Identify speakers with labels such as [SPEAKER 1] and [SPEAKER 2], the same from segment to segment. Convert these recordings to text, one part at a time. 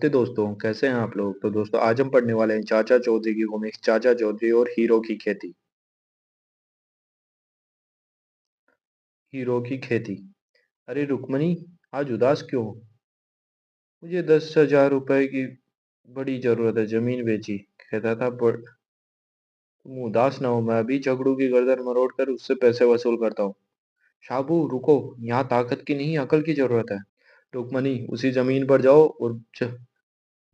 [SPEAKER 1] नमस्ते दोस्तों, कैसे हैं आप लोग? तो दोस्तों आज हम पढ़ने वाले हैं चाचा चौधरी की कॉमिक्स चाचा चौधरी और हीरो की खेती। हीरो की खेती। अरे रुक्मणी, आज उदास क्यों हो? मुझे 10,000 रुपए की बड़ी जरूरत है, जमीन बेची। कहता था तुम उदास ना हो, मैं अभी झगड़ू की गर्दन मरोड़ कर उससे पैसे वसूल करता हूँ। शाबू रुको, यहाँ ताकत की नहीं अकल की जरूरत है। रुक्मणी, उसी जमीन पर जाओ और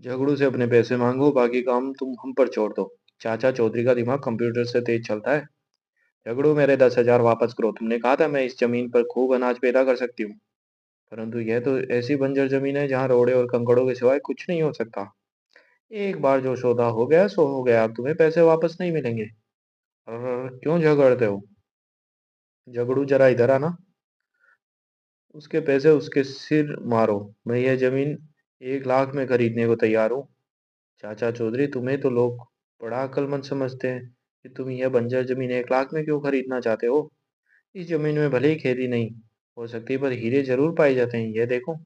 [SPEAKER 1] झगड़ू से अपने पैसे मांगो, बाकी काम तुम हम पर छोड़ दो। चाचा चौधरी का दिमाग कंप्यूटर से तेज चलता है। झगड़ू, मेरे 10,000 वापस करो। तुमने कहा था मैं इस जमीन पर खूब अनाज पैदा कर सकती हूँ, परंतु यह तो ऐसी बंजर जमीन है जहाँ रोड़े और कंकड़ों के सिवाय कुछ नहीं हो सकता। एक बार जो सौदा हो गया सो हो गया, अब तुम्हें पैसे वापस नहीं मिलेंगे। क्यों झगड़ते हो? झगड़ू, जरा इधर आना। उसके पैसे उसके सिर मारो। मैं यह जमीन 1 लाख में खरीदने को तैयार हूँ। चाचा चौधरी, तुम्हें तो लोग बड़ा अक्लमंद समझते हैं कि तुम यह बंजर जमीन 1 लाख में क्यों खरीदना चाहते हो। इस जमीन में भले ही खेती नहीं हो सकती, पर हीरे जरूर पाए जाते हैं, यह देखो।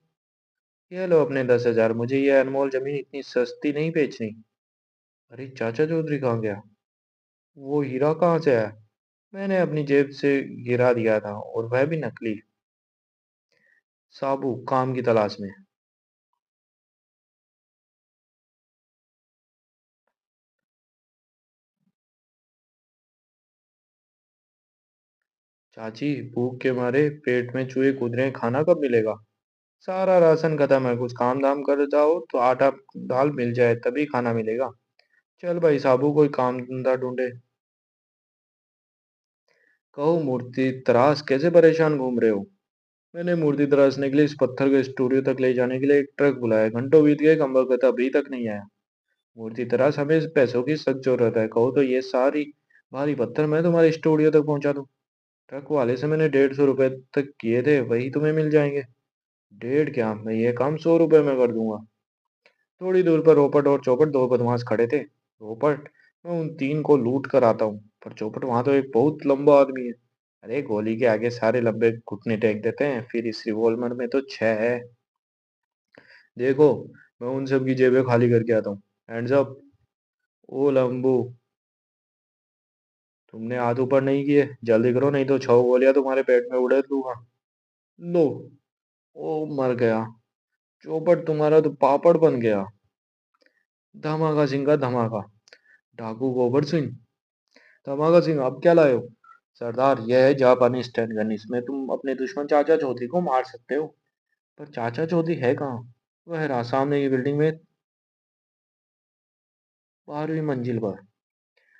[SPEAKER 1] ये लो अपने 10,000, मुझे यह अनमोल जमीन इतनी सस्ती नहीं बेचनी। अरे चाचा चौधरी कहाँ गया? वो हीरा कहाँ से आया? मैंने अपनी जेब से गिरा दिया था, और वह भी नकली। साबू काम की तलाश में। चाची, भूख के मारे पेट में चूहे कूद रहे हैं, खाना कब मिलेगा? सारा राशन खत्म है, कुछ काम धाम कर जाओ तो आटा दाल मिल जाए, तभी खाना मिलेगा। चल भाई साबू, कोई काम धंधा ढूंढे। कहो मूर्ति तराश, कैसे परेशान घूम रहे हो? मैंने मूर्ति तराशने के लिए इस पत्थर को स्टूडियो तक ले जाने के लिए एक ट्रक बुलाया। घंटों बीत गए, कमबख्त अभी तक नहीं आया। मूर्ति तराश, हमें इस पैसों की सख्त जरूरत है। कहो तो ये सारी भारी पत्थर मैं तुम्हारे स्टूडियो तक पहुंचा दूं। ट्रक वाले से मैंने 150 रुपए तक किए थे, वही तुम्हें मिल जाएंगे। डेढ़ क्या, मैं ये काम 100 रुपए में कर दूंगा। थोड़ी दूर पर रोपट और चौपट, दो बदमाश खड़े थे। रोपट, मैं उन तीन को लूट कर आता हूँ। पर चौपट, वहां तो एक बहुत लंबा आदमी है। अरे गोली के आगे सारे लंबे घुटने टेक देते हैं, फिर इस रिवॉल्वर में तो 6 है। देखो, मैं उन सब की जेबें खाली करके आता हूँ। Hands up. ओ लंबू, तुमने हाथ ऊपर नहीं किए, जल्दी करो, नहीं तो 6 गोलियां तुम्हारे पेट में उड़े दूंगा। लो। ओ मर गया। चौपट, तुम्हारा तो पापड़ बन गया। धमाका सिंह का धमाका। डाकू गोबर सिंह। धमाका सिंह, अब क्या लाए हो? सरदार, यह है जापानी स्टैंड गन, इसमें तुम अपने दुश्मन चाचा चौधरी को मार सकते हो। पर चाचा चौधरी है कहाँ? वह रहा सामने की बिल्डिंग में, 12वीं मंजिल पर।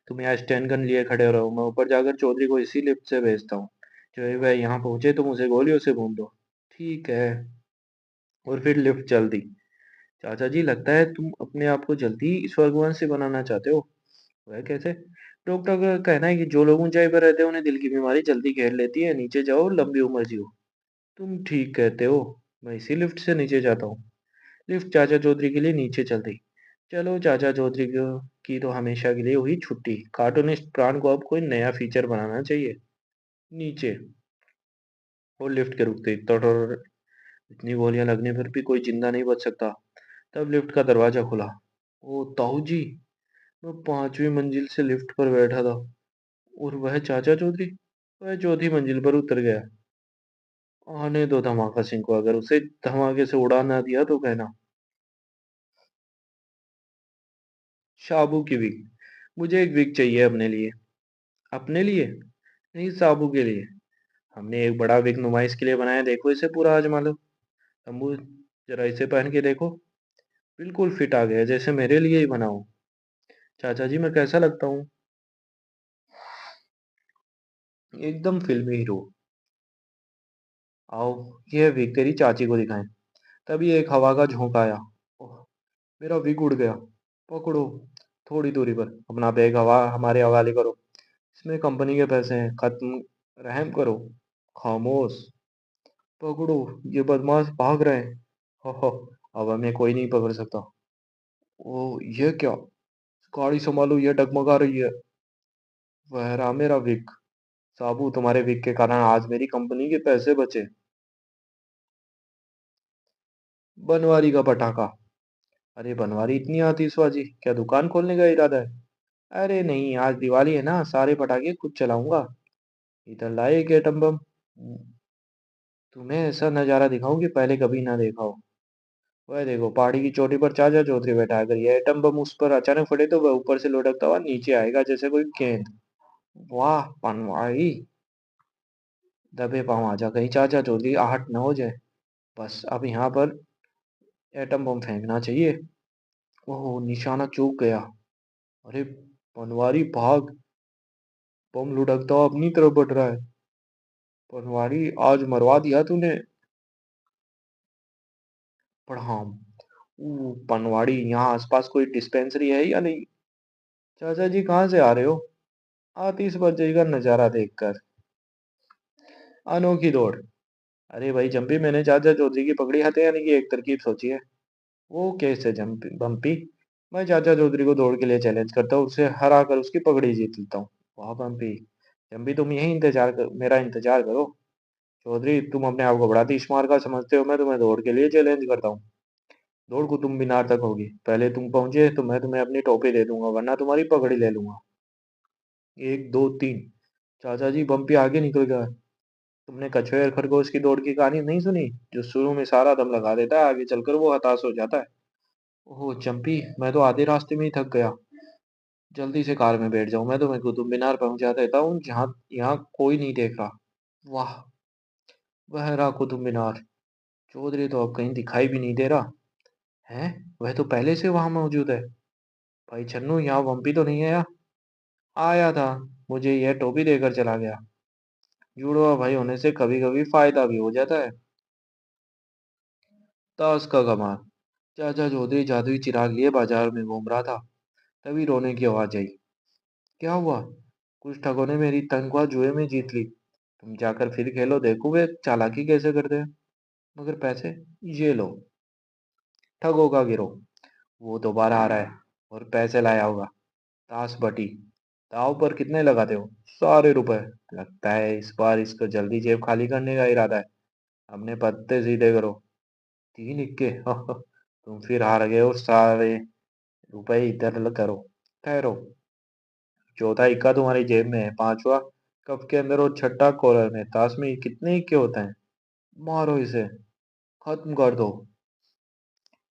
[SPEAKER 1] तुम यहाँ स्टैंड गन लिए खड़े रहो, मैं ऊपर जाकर चौधरी को इसी लिफ्ट से भेजता हूँ। जो ही वह यहाँ पहुंचे तुम उसे गोलियों से भून दो। ठीक है। और फिर लिफ्ट चल दी। चाचा जी, लगता है तुम अपने आप को जल्दी स्वर्गवासी बनाना चाहते हो। वह कैसे? डॉक्टर का कहना है कि जो लोग ऊंचाई पर रहते हैं उन्हें दिल की बीमारी जल्दी घेर लेती है। नीचे जाओ, लंबी उम्र जियो। तुम ठीक कहते हो। मैं इसी लिफ्ट से नीचे जाता हूँ। लिफ्ट चाचा चौधरी के लिए नीचे चल दी। चलो, चाचा चौधरी की तो हमेशा के लिए हुई छुट्टी। कार्टूनिस्ट प्राण को अब कोई नया फीचर बनाना चाहिए। नीचे। और लिफ्ट के रुकते ही तड़र, इतनी गोलियां लगने पर भी कोई जिंदा नहीं बच सकता। तब लिफ्ट का दरवाजा खुला। ओ ताऊ जी, मैं 5वीं मंजिल से लिफ्ट पर बैठा था, और वह चाचा चौधरी, वह चौथी मंजिल पर उतर गया। आने दो धमाका सिंह को, अगर उसे धमाके से उड़ा ना दिया तो कहना। शाबू की विग। मुझे एक विग चाहिए अपने लिए। अपने लिए? नहीं, साबू के लिए। हमने एक बड़ा विग नुमाइश के लिए बनाया, देखो इसे पूरा आजमा लो। तंबू, जरा इसे पहन के देखो। बिल्कुल फिट आ गया, जैसे मेरे लिए ही बनाओ। चाचा जी, मैं कैसा लगता हूँ? एकदम फिल्मी हीरो। आओ, यह विग तेरी चाची को दिखाएं। तभी एक हवा का झोंका आया। ओह, मेरा विग उड़ गया। पकड़ो। थोड़ी दूरी पर अपना बैग हवा हमारे हवाले करो। इसमें कंपनी के पैसे हैं, खत्म। रहम करो। खामोश। पकड़ो। ये बदमाश भाग रहे हैं। हो हो, अब हमें कोई नहीं पकड़ सकता। ओ, ये क्या? गाड़ी संभालो, ये डगमगा रही है। वह रहा मेरा विक। साबू, तुम्हारे विक के कारण आज मेरी कंपनी के पैसे बचे। बनवारी का पटाखा। अरे बनवारी, इतनी आतिशबाजी, क्या दुकान खोलने का इरादा है? अरे नहीं, आज दिवाली है ना, सारे पटाखे खुद चलाऊंगा। इधर लाए एक एटम बम। तुम्हें ऐसा नजारा दिखाऊं कि पहले कभी ना देखा हो। वह देखो, पहाड़ी की चोटी पर चाचा चौधरी बैठा है। अगर यह एटम बम उस पर अचानक फटे तो वह ऊपर से लुढ़कता हुआ नीचे आएगा जैसे कोई गेंद। वाह बनवारी, दबे पाँव आजा, कहीं चाचा चौधरी आहट न हो जाए। बस अब यहाँ पर एटम बम फेंकना चाहिए। ओह, निशाना चूक गया। अरे बनवारी भाग, बम लुढ़कता हुआ अपनी तरफ बढ़ रहा है। बनवारी, आज मरवा दिया तूने। प्रणाम। बनवाड़ी, यहाँ आसपास कोई डिस्पेंसरी है या नहीं? चाचा जी कहाँ से आ रहे हो? आतिशबाजी का नजारा देखकर। अनोखी दौड़। अरे भाई जंपी, मैंने चाचा चौधरी की पकड़ी हथियाने की एक तरकीब सोची है। वो कैसे जंपी बम्पी? मैं चाचा चौधरी को दौड़ के लिए चैलेंज करता हूँ, उसे हरा कर उसकी पगड़ी जीत लेता हूँ। वाह बम्पी। जंपी तुम यही मेरा इंतजार करो। चौधरी, तुम अपने आप को बड़ा तीर का समझते हो, मैं तुम्हें दौड़ के लिए चैलेंज करता हूँ। दौड़ कुतुब मीनार तक होगी, पहले तुम पहुंचे तो मैं तुम्हें अपनी टोपी दे दूंगा, वरना तुम्हारी पगड़ी ले लूंगा। एक दो तीन। चाचा जी, बम्पी आगे निकल गया। तुमने कछुए और खरगोश की दौड़ की कहानी नहीं सुनी? जो शुरू में सारा दम लगा देता है, आगे चलकर वो हताश हो जाता है। ओह चंपी, मैं तो आधे रास्ते में ही थक गया। जल्दी से कार में बैठ जाओ, मैं तुम्हें कुतुब मीनार पहुंचा देता हूँ, जहाँ यहाँ कोई नहीं देख रहा। वाह, वह रहा कुतुब मीनार। चौधरी तो अब कहीं दिखाई भी नहीं दे रहा है। वह तो पहले से वहां मौजूद है। भाई छन्नू, यहाँ वम्पी तो नहीं आया? आया था, मुझे यह टोपी देकर चला गया। जुड़वा भाई होने से कभी कभी फायदा भी हो जाता है। ताश का कमाल। चाचा चौधरी जादुई चिराग लिए बाजार में घूम रहा था, तभी रोने की आवाज आई। क्या हुआ? कुछ ठगों ने मेरी तनख्वाह जुए में जीत ली। तुम जाकर फिर खेलो, देखो वे चालाकी कैसे करते हैं। मगर पैसे? ये लो। ठगों का गिरोह। वो दोबारा आ रहा है और पैसे लाया होगा। ताश बटी। दाव पर कितने लगाते हो? सारे रुपए। लगता है इस बार इसको जल्दी जेब खाली करने का इरादा है। अपने पत्ते सीधे करो। तीन इक्के। तुम फिर हार गए और सारे रुपए इधर करो। ठहरो, चौथा इक्का तुम्हारी जेब में है, पांचवा कप के अंदर और छठा कॉलर में। ताश में कितने इक्के होते हैं? मारो इसे, खत्म कर दो।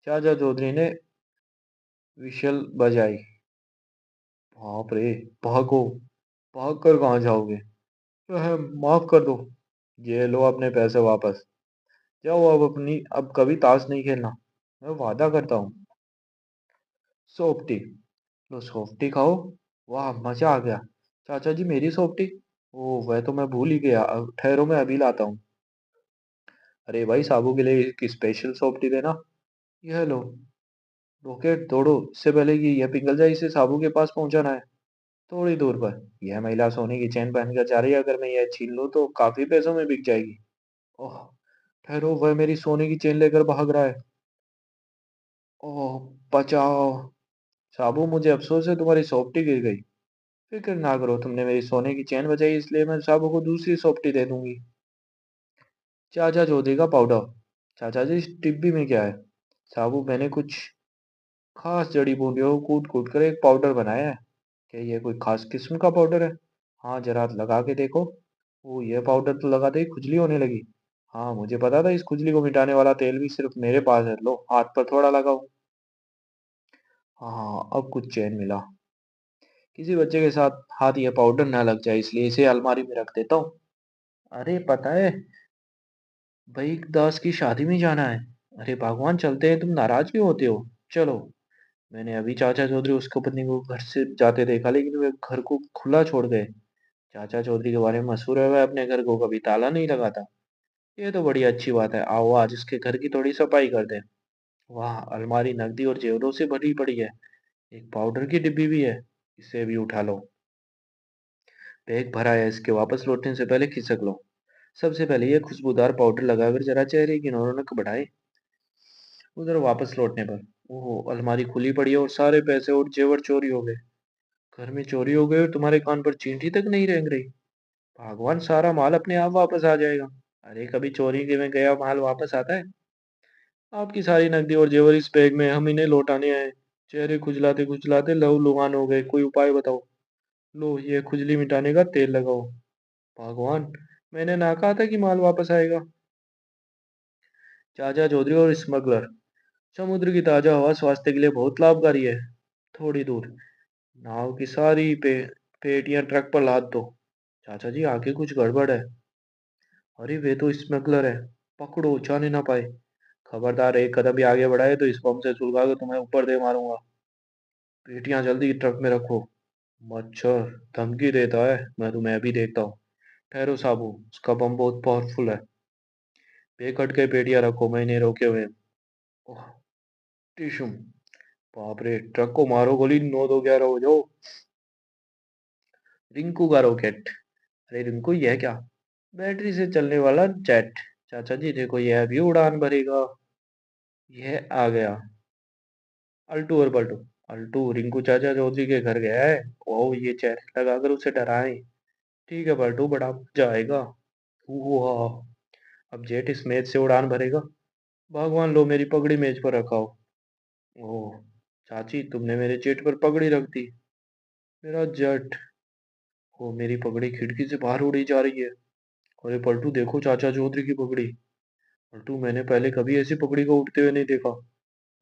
[SPEAKER 1] चाचा चौधरी ने विशल बजाई। बाप रे, भागो। भाग कर कहाँ जाओगे? माफ कर दो। ये लो अपने पैसे वापस। जाओ, अब कभी ताश नहीं खेलना, मैं वादा करता हूँ। सोफ्टी। लो सोफ्टी खाओ। वाह मजा आ गया। चाचा जी, मेरी सोफ्टी। ओह, वह तो मैं भूल ही गया, अब ठहरो मैं अभी लाता हूँ। अरे भाई, साबू के लिए एक स्पेशल सोफ्टी देना। यह लो। रॉकेट दौड़ो, इससे पहले कि यह पिघल जाए, इसे साबू के पास पहुंचाना है। थोड़ी दूर पर यह महिला सोने की चेन पहनकर जा रही है, अगर मैं यह छीन लूं तो काफी पैसों में बिक जाएगी। ओह, ठहरो, वह मेरी सोने की चेन लेकर भाग रहा है। ओह, बचाओ। साबू, मुझे अफसोस है, तुम्हारी सोफ्टी गिर गई। फिक्र ना करो, तुमने मेरी सोने की चेन बचाई, इसलिए मैं साबू को दूसरी सोफ्टी दे दूंगी। चाचा चौधरी का पाउडर। चाचा जी, इस डिब्बी में क्या है? साबू, मैंने कुछ खास जड़ी बूटियों को कूट कूट कर एक पाउडर बनाया है। क्या ये कोई खास किस्म का पाउडर है? हाँ, जरा लगा के देखो। ओ, यह पाउडर तो लगाते ही खुजली होने लगी। हाँ, मुझे पता था, इस खुजली को मिटाने वाला तेल भी सिर्फ मेरे पास है। लो, हाथ पर थोड़ा लगाओ। हाँ, अब कुछ चैन मिला। किसी बच्चे के साथ हाथ यह पाउडर ना लग जाए, इसलिए इसे अलमारी में रख देता हूँ। अरे पता है, भाई दास की शादी में जाना है। अरे भगवान, चलते हैं, तुम नाराज क्यों होते हो? चलो। मैंने अभी चाचा चौधरी उसको पत्नी को घर से जाते देखा, लेकिन वे घर को खुला छोड़ गए। चाचा चौधरी के बारे में मशहूर है, वह अपने घर को कभी ताला नहीं लगाता। ये तो बड़ी अच्छी बात है, आओ आज इसके घर की थोड़ी सफाई कर दें। वाह, अलमारी नकदी और जेवरों से भरी पड़ी है। एक पाउडर की डिब्बी भी है, इसे भी उठा लो। बैग भरा है, इसके वापस लौटने से पहले खिसक लो। सबसे पहले ये खुशबूदार पाउडर लगाकर जरा चेहरे की रौनक बढ़ाए। उधर वापस लौटने पर ओहो, अलमारी खुली पड़ी है और सारे पैसे और जेवर चोरी हो गए। घर में चोरी हो गई और तुम्हारे कान पर चींटी तक नहीं रेंग रही। भगवान, सारा माल अपने आप वापस आ जाएगा। अरे कभी चोरी के में गया माल वापस आता है? आपकी सारी नकदी और जेवर इस बैग में, हम इन्हें लौटाने आए। चेहरे खुजलाते खुजलाते लहू लुहान हो गए। कोई उपाय बताओ। लो, ये खुजली मिटाने का तेल लगाओ। भगवान, मैंने ना कहा था कि माल वापस आएगा। चाचा चौधरी और स्मगलर। समुद्र की ताजा हवा स्वास्थ्य के लिए बहुत लाभकारी है। थोड़ी दूर नाव की सारी पेटियां ट्रक पर लाद दो। चाचा जी, आगे कुछ गड़बड़ है। अरे, वे तो स्मगलर है। पकड़ो, जाने ना पाए। खबरदार, एक कदम भी आगे बढ़ाए तो इस बम से सुलगा के तुम्हें ऊपर दे मारूंगा। पेटियां जल्दी ट्रक में रखो। मच्छर धमकी देता है, मैं तुम्हें अभी देखता हूँ। ठहरो साबू, उसका बम बहुत पावरफुल है। बेकट के पेटियां रखो, मैंने रोके हुए हैं। ओह, टिशुम। बाप रे, ट्रक को मारो गोली, 9 2 11 हो जाओ। रिंकू का रॉकेट। अरे रिंकू, यह क्या? बैटरी से चलने वाला जेट। चाचा जी देखो, यह भी उड़ान भरेगा। यह आ गया। अल्टू और पलटू। अल्टू रिंकू चाचा चौधरी के घर गया है। ओह, ये चेहरे लगाकर उसे डराए। ठीक है पलटू, बड़ा मजा आएगा। वाह, अब जेट इस मेज से उड़ान भरेगा। भगवान, लो मेरी पगड़ी मेज पर रखाओ। ओह, चाची तुमने मेरे जेट पर पगड़ी रख दी। मेरा जेट। ओ, मेरी पगड़ी खिड़की से बाहर उड़ी जा रही है। अरे पलटू, देखो चाचा चौधरी की पगड़ी। पलटू, मैंने पहले कभी ऐसी पगड़ी को उड़ते हुए नहीं देखा।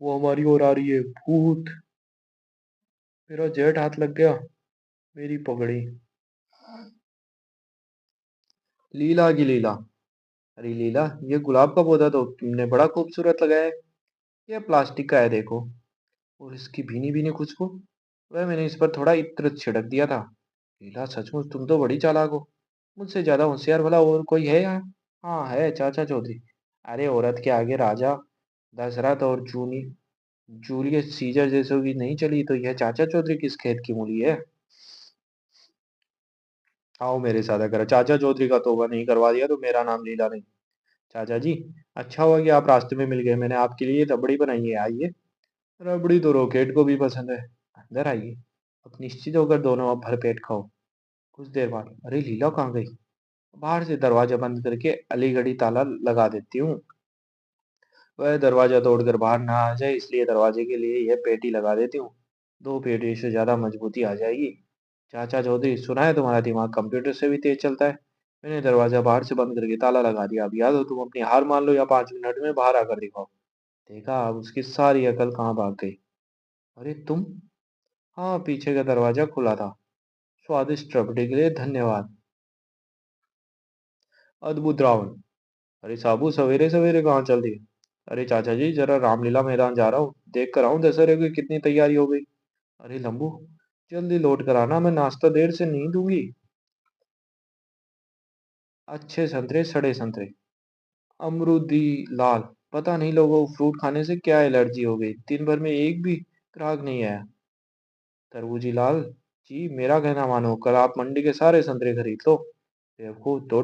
[SPEAKER 1] वो हमारी ओर आ रही है। भूत। मेरा जेट हाथ लग गया। मेरी पगड़ी। लीला की लीला। अरे लीला, ये गुलाब का पौधा तो तुमने बड़ा खूबसूरत लगाया है। यह प्लास्टिक का है, देखो। और इसकी भीनी भीनी खुशबू। वह मैंने इस पर थोड़ा इत्र छिड़क दिया था। लीला, सचमुच तुम तो बड़ी चालाक हो। मुझसे ज्यादा होशियार भला और कोई है यहाँ? हाँ है, चाचा चौधरी। अरे, औरत के आगे राजा दशरथ और जूलियस सीजर जैसों की नहीं चली, तो यह चाचा चौधरी किस खेत की मूली है? आओ मेरे साथ, अगर चाचा चौधरी का तौबा नहीं करवा दिया तो मेरा नाम लीला नहीं। चाचा जी, अच्छा हुआ कि आप रास्ते में मिल गए। मैंने आपके लिए रबड़ी बनाई है, आइए। रबड़ी तो रॉकेट को भी पसंद है। अंदर आइए। अब निश्चित होकर दोनों अब भरपेट खाओ। कुछ देर बाद, अरे लीला कहाँ गई? बाहर से दरवाजा बंद करके अलीगढ़ी ताला लगा देती हूँ। वह दरवाजा तोड़कर बाहर ना आ जाए, इसलिए दरवाजे के लिए यह पेटी लगा देती हूँ। 2 पेटी से ज्यादा मजबूती आ जाएगी। चाचा चौधरी, सुना है तुम्हारा दिमाग कंप्यूटर से भी तेज चलता है। मैंने दरवाजा बाहर से बंद करके ताला लगा दिया। अब याद हो, तुम अपनी हार मान लो या 5 मिनट में बाहर आकर दिखाओ। देखा, अब उसकी सारी अकल कहाँ भाग गई। अरे तुम। हाँ, पीछे का दरवाजा खुला था। स्वादिष्ट रबड़ी के लिए धन्यवाद। अद्भुत रावण। अरे साबू, सवेरे सवेरे कहाँ चल दिए? अरे चाचा जी, जरा रामलीला मैदान जा रहा हूँ, देख कर आऊं दशहरे की कितनी तैयारी हो गई। अरे लंबू, जल्दी लौट कर आना, मैं नाश्ता देर से नहीं दूंगी। अच्छे संतरे, सड़े संतरे। अमरूदी लाल। पता नहीं लोगों को फ्रूट खाने से क्या एलर्जी हो गई, दिन भर में एक भी ग्राहक नहीं आया। तरबूजी लाल। जी, मेरा कहना मानो, कल आप मंडी के सारे संतरे खरीद लो। देखो, 2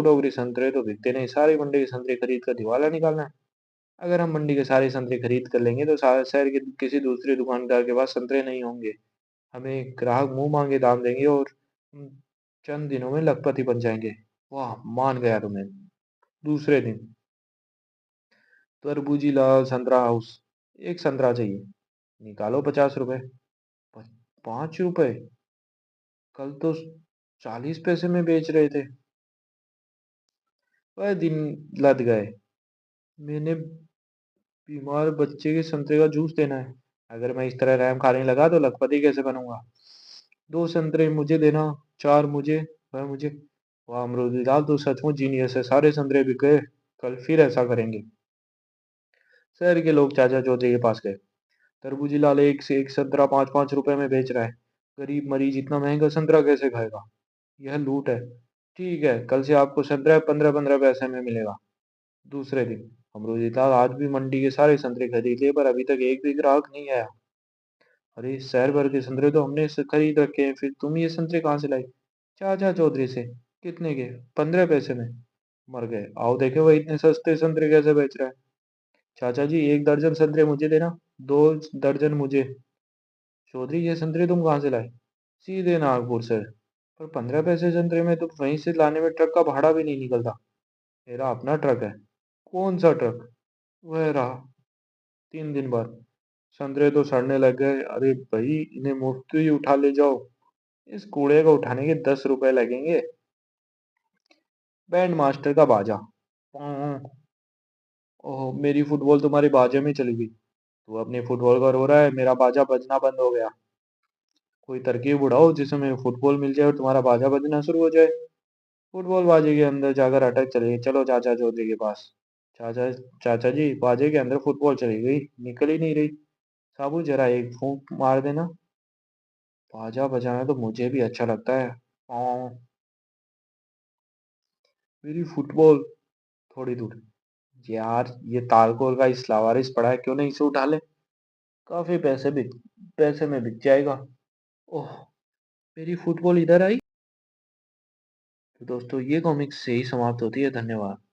[SPEAKER 1] टोकरी संतरे तो बिकते नहीं, सारी मंडी के संतरे खरीद कर दिवाला निकालना है। अगर हम मंडी के सारे संतरे खरीद कर लेंगे तो शहर के किसी दूसरे दुकानदार के पास संतरे नहीं होंगे। हमें ग्राहक मुंह मांगे दाम देंगे और हम चंद दिनों में लखपति बन जाएंगे। वाह, मान गया तुम्हें। दूसरे दिन, तरबूजी लाल संतरा हाउस। एक संतरा चाहिए। निकालो 50 रुपए। 5 रुपए? कल तो 40 पैसे में बेच रहे थे। वह दिन लद गए। मैंने बीमार बच्चे के संतरे का जूस देना है। अगर मैं इस तरह रैम खाने लगा तो लखपति कैसे बनूंगा? 2 संतरे मुझे देना। 4 मुझे। वह मुझे। वाह अमरूदी लाल, तो सचमुच जीनियस है, सारे संतरे बिक गए। कल फिर ऐसा करेंगे। शहर के लोग चाचा चौधरी के पास गए। तरबूजी लाल एक से एक संतरा 5 5 रुपए में बेच रहा है। गरीब मरीज इतना महंगा संतरा कैसे खाएगा? यह लूट है। ठीक है, कल से आपको संतरा 15 15 पैसे में मिलेगा। दूसरे दिन, अमरूदी लाल, आज भी मंडी के सारे संतरे खरीद लिए पर अभी तक एक भी ग्राहक नहीं आया। अरे, शहर भर के संतरे तो हमने खरीद रखे हैं, फिर तुम ये संतरे कहाँ से लाई? चाचा चौधरी से। कितने के? 15 पैसे में। मर गए, आओ देखे वो इतने सस्ते संतरे कैसे बेच रहा है। चाचा जी, 1 दर्जन संतरे मुझे देना। 2 दर्जन मुझे। चौधरी, ये संतरे तुम कहाँ से लाए? सीधे नागपुर से। पर 15 पैसे संतरे में तो वहीं से लाने में ट्रक का भाड़ा भी नहीं निकलता। मेरा अपना ट्रक है। कौन सा ट्रक? वह रहा, 3 दिन बाद संतरे तो सड़ने लग गए। अरे भाई, इन्हें मुफ्त ही उठा ले जाओ। इस कूड़े को उठाने के 10 रुपए लगेंगे। बैंड मास्टर का बाजा। पों। ओह, मेरी फुटबॉल तुम्हारे बाजे में चली गई। तू अपनी फुटबॉल का रो रहा है, मेरा बाजा बजना बंद हो गया। कोई तरकीब उड़ाओ जिसमें फुटबॉल मिल जाए और तुम्हारा बाजा बजना शुरू हो जाए। फुटबॉल बाजे के अंदर जाकर अटक चली गई। चलो चाचा चौधरी के पास। चाचा चाचा जी, बाजे के अंदर फुटबॉल चली गई, निकल ही नहीं रही। साबू जरा एक फूंक मार देना। बाजा बजाना तो मुझे भी अच्छा लगता है। पाँव। मेरी फुटबॉल। थोड़ी दूर। यार, ये तालकोल का इस लावारिस पड़ा है, क्यों नहीं इसे उठा ले। काफी पैसे में बिक जाएगा। ओह, मेरी फुटबॉल इधर आई। तो दोस्तों, ये कॉमिक्स से ही समाप्त होती है। धन्यवाद।